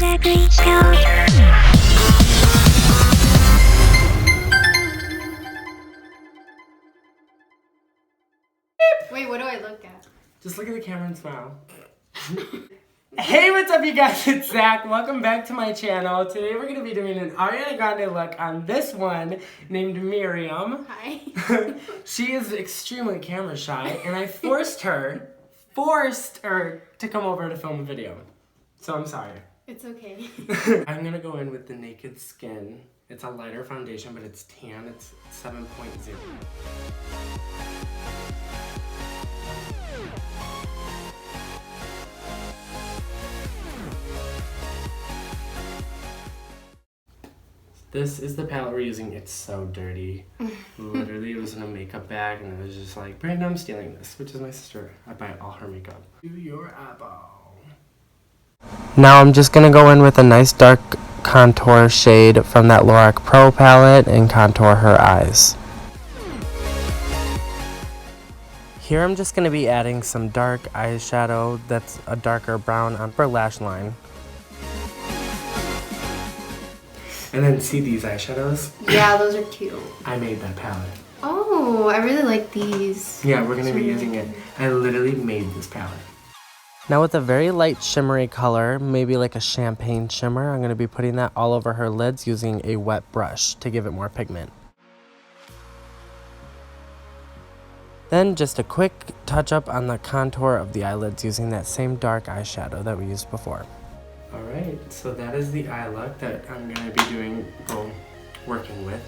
Wait, what do I look at? Just look at the camera and smile. Hey, what's up you guys? It's Zach. Welcome back to my channel. Today we're going to be doing an Ariana Grande look on this one named Miriam. Hi. She is extremely camera shy and I forced her to come over to film a video. So I'm sorry. It's okay. I'm going to go in with the Naked Skin. It's a lighter foundation, but it's tan. It's 7.0. This is the palette we're using. It's so dirty. Literally, it was in a makeup bag, and it was just like, Brandon, I'm stealing this, which is my sister. I buy all her makeup. Do your eyeball. Now I'm just gonna go in with a nice dark contour shade from that Lorac Pro palette and contour her eyes. Here I'm just gonna be adding some dark eyeshadow that's a darker brown on her lash line. And then see these eyeshadows? Yeah, those are cute. I made that palette. Oh, I really like these. Yeah, we're gonna be using it. I literally made this palette. Now with a very light shimmery color, maybe like a champagne shimmer, I'm gonna be putting that all over her lids using a wet brush to give it more pigment. Then just a quick touch up on the contour of the eyelids using that same dark eyeshadow that we used before. Alright, so that is the eye look that I'm going to be working with.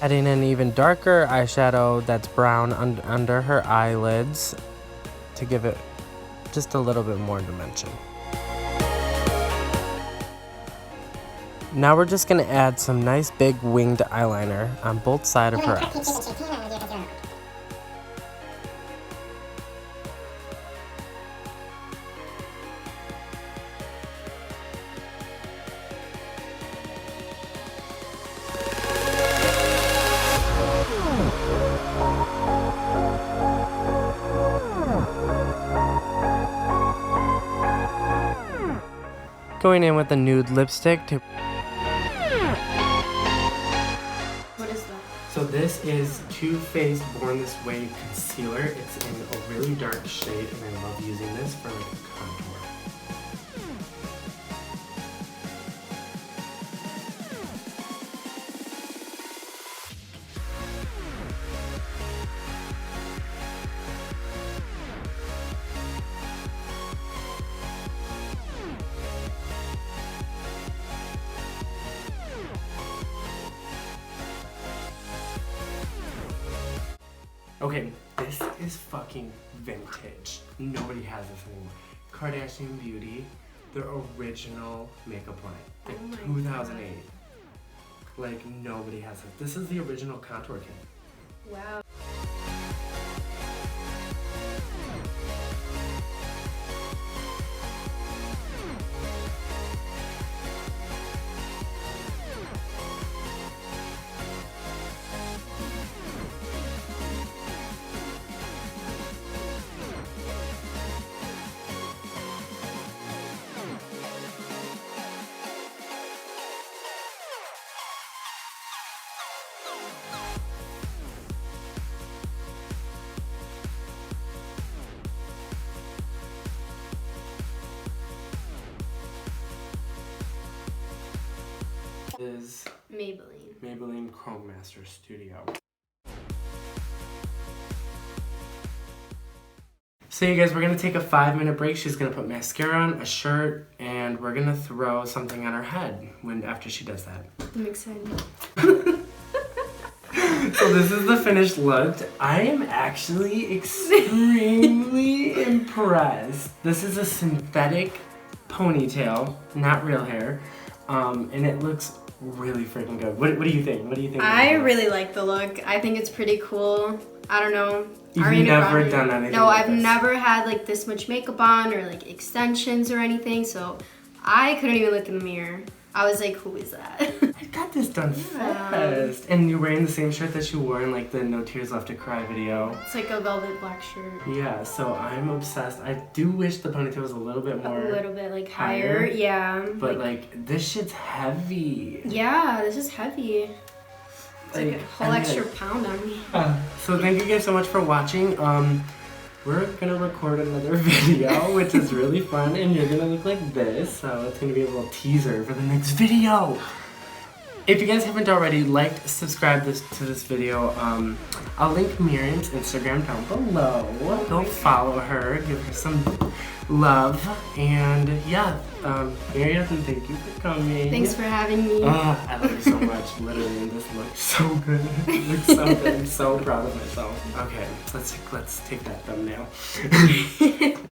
Adding an even darker eyeshadow that's brown under her eyelids to give it just a little bit more dimension. Now we're just going to add some nice big winged eyeliner on both sides of her eyes. Going in with a nude lipstick to... What is that? So this is Too Faced Born This Way Concealer. It's in a really dark shade and I love using this for like a contour. Okay, this is fucking vintage. Nobody has this anymore. Kardashian Beauty, the original makeup line, like 2008. Like nobody has it. This is the original contour kit. Wow. Is Maybelline Chrome Master Studio. So you guys, we're gonna take a 5-minute break. She's gonna put mascara on, a shirt, and we're gonna throw something on her head after she does that. I'm excited. So this is the finished look. I am actually extremely impressed. This is a synthetic ponytail, not real hair, and it looks really freaking good. What do you think? What do you think? I really like the look. I think it's pretty cool. I don't know. You've Ariana never Grande. done anything No, like I've this. never had like this much makeup on or like extensions or anything, so I couldn't even look in the mirror. I was like, who is that? I got this done fast. And you're wearing the same shirt that you wore in like the No Tears Left to Cry video. It's like a velvet black shirt. Yeah, so I'm obsessed. I do wish the ponytail was a little bit more... A little bit like higher. Yeah. But like this shit's heavy. Yeah, this is heavy. It's like a whole extra pound on me. So thank you guys so much for watching. We're gonna record another video, which is really fun, and you're gonna look like this, so it's gonna be a little teaser for the next video. If you guys haven't already, subscribe to this video. I'll link Miriam's Instagram down below. Go follow her, give her some love, and yeah, Miriam, thank you for coming. Thanks for having me. I love you so much, literally, and this looks so good. It looks so good. I'm so proud of myself. Okay, let's take that thumbnail.